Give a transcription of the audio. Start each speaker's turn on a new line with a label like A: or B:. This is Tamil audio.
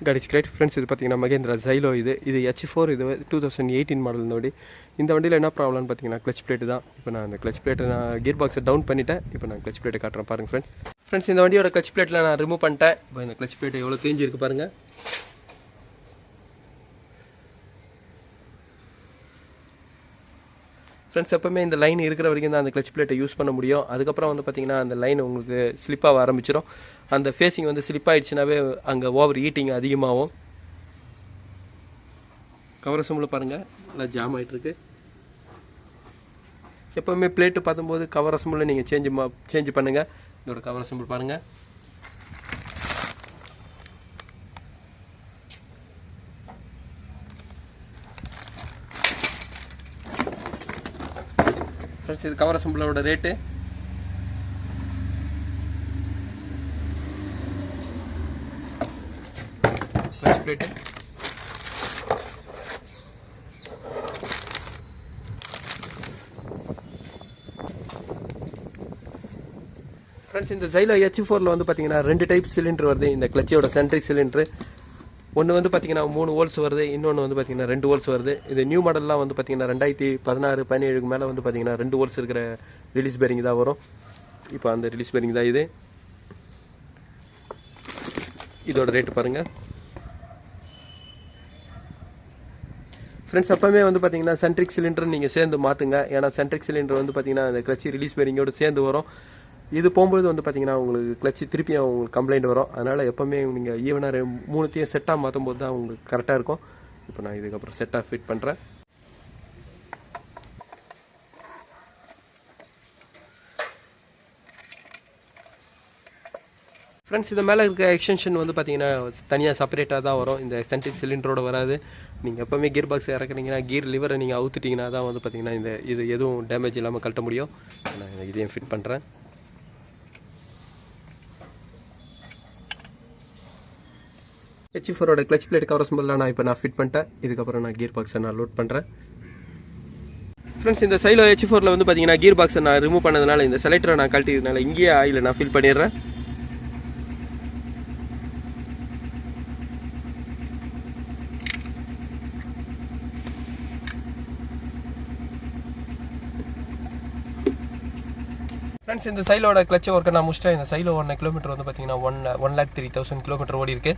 A: God is great. Friends, இது பார்த்தீங்கன்னா Mahindra xylo இது H4 இது 2018 மாடல் இந்த வண்டி. இந்த வண்டியில் என்ன ப்ராப்ளம்னு பார்த்தீங்கன்னா கிளச் பிளேட்டு தான். இப்போ நான் அந்த கிளச் பிளேட்டை கியர் பாக்ஸை டவுன் பண்ணிட்டேன். இப்போ நான் கிளச் பிளேட்டை காட்டுறேன் பாருங்கள் ஃப்ரெண்ட்ஸ். இந்த வண்டியோட கிளச் பிளேட்டில் நான் ரிமூவ் பண்ணிட்டேன். இப்போ இந்த கிளச் பிளேட் எவ்வளோ தேஞ்சிருக்கு பாருங்கள். ஃப்ரெண்ட்ஸ், எப்போவுமே இந்த லைன் இருக்கிற வரைக்கும் தான் அந்த கிளச் பிளேட்டை யூஸ் பண்ண முடியும். அதுக்கப்புறம் வந்து பார்த்திங்கன்னா அந்த லைன் உங்களுக்கு ஸ்லிப்பாக ஆரம்பிச்சிடும். அந்த ஃபேஸிங் வந்து ஸ்லிப் ஆகிடுச்சுனாவே அங்கே ஓவர் ஹீட்டிங் அதிகமாகும். கவர் அசம்பிள் பாருங்கள், நல்லா ஜாம் ஆகிட்டுருக்கு. எப்போவுமே பிளேட்டு பார்க்கும்போது கவர் அசம்பிள் நீங்கள் சேஞ்ச் பண்ணுங்கள். இதோட கவர் அசம்பிள் பாருங்கள். ஃப்ரெண்ட்ஸ், இது கவர் அசம்பிளோட ரேட்டு பிளேட்டு ஃப்ரெண்ட்ஸ், இந்த xylo H4 வந்து பார்த்தீங்கன்னா 2 டைப் சிலிண்டர் வருது. இந்த கிளச்சோட சென்ட்ரிக் சிலிண்டரு ஒன்று வந்து பார்த்தீங்கன்னா 3 வோல்ட்ஸ் வருது, இன்னொன்று வந்து பார்த்தீங்கன்னா 2 வோல்ட்ஸ் வருது. இது நியூ மாடல்லாம் வந்து பார்த்தீங்கன்னா 2016, 17 மேலே வந்து பார்த்தீங்கன்னா 2 வோல்ட்ஸ் இருக்கிற ரிலீஸ் பேரிங் தான் வரும். இப்போ அந்த ரிலீஸ் பேரிங் தான் இது. இதோட ரேட்டு பாருங்கள் ஃப்ரெண்ட்ஸ். அப்போவே வந்து பார்த்தீங்கன்னா சென்ட்ரிக் சிலிண்டர் நீங்கள் சேர்ந்து மாற்றுங்க. ஏன்னா சென்ட்ரிக் சிலிண்டர் வந்து பார்த்தீங்கன்னா அந்த கிளச்சி ரிலீஸ் பேரிங்கோடு சேர்ந்து வரும். இது போகும்போது வந்து பார்த்தீங்கன்னா உங்களுக்கு கிளச்சி திருப்பியும் உங்களுக்கு கம்ப்ளைண்ட் வரும். அதனால் எப்போவுமே நீங்கள் ஈவனாக 3த்தையும் செட்டாக மாற்றும் போது தான் உங்களுக்கு கரெக்டாக இருக்கும். இப்போ நான் இதுக்கப்புறம் செட்டாக ஃபிட் பண்ணுறேன். ஃப்ரெண்ட்ஸ், இது மேலே இருக்க எக்ஸ்டென்ஷன் வந்து பார்த்தீங்கன்னா தனியாக செப்பரேட்டாக தான் வரும். இந்த சென்ட்ரிக் சிலிண்டரோட வராது. நீங்கள் எப்போவுமே கியர் பாக்ஸ் இறக்குறீங்கன்னா கியர் லிவரை நீங்கள் அவுத்துட்டிங்கன்னா தான் வந்து பார்த்தீங்கன்னா இது எதுவும் டேமேஜ் இல்லாமல் கழட்ட முடியும். நான் இதையும் ஃபிட் பண்ணுறேன். H4 clutch plate cover assemble நான் ஃபிட் பண்ணிட்டேன். இதுக்கப்புறம் நான் கியர் பாக்ஸை நான் லோட் பண்ணுறேன். ஃப்ரெண்ட்ஸ், இந்த xylo H4 வந்து பார்த்தீங்கன்னா கியர் பாக்ஸை நான் ரிமூவ் பண்ணதுனால இந்த செலக்டரை நான் கழட்டியதுனால இங்கேயே ஆயில் நான் ஃபில் பண்ணிடுறேன். ஃப்ரெண்ட்ஸ், இந்த xyloட கிளச் ஒர்க்கை நான் முடிச்சிட்டேன். இந்த xylo 1 கிலோமீட்டர் வந்து பார்த்தீங்கன்னா 1,03,000 கிலோமீட்டர் ஓடி இருக்கு.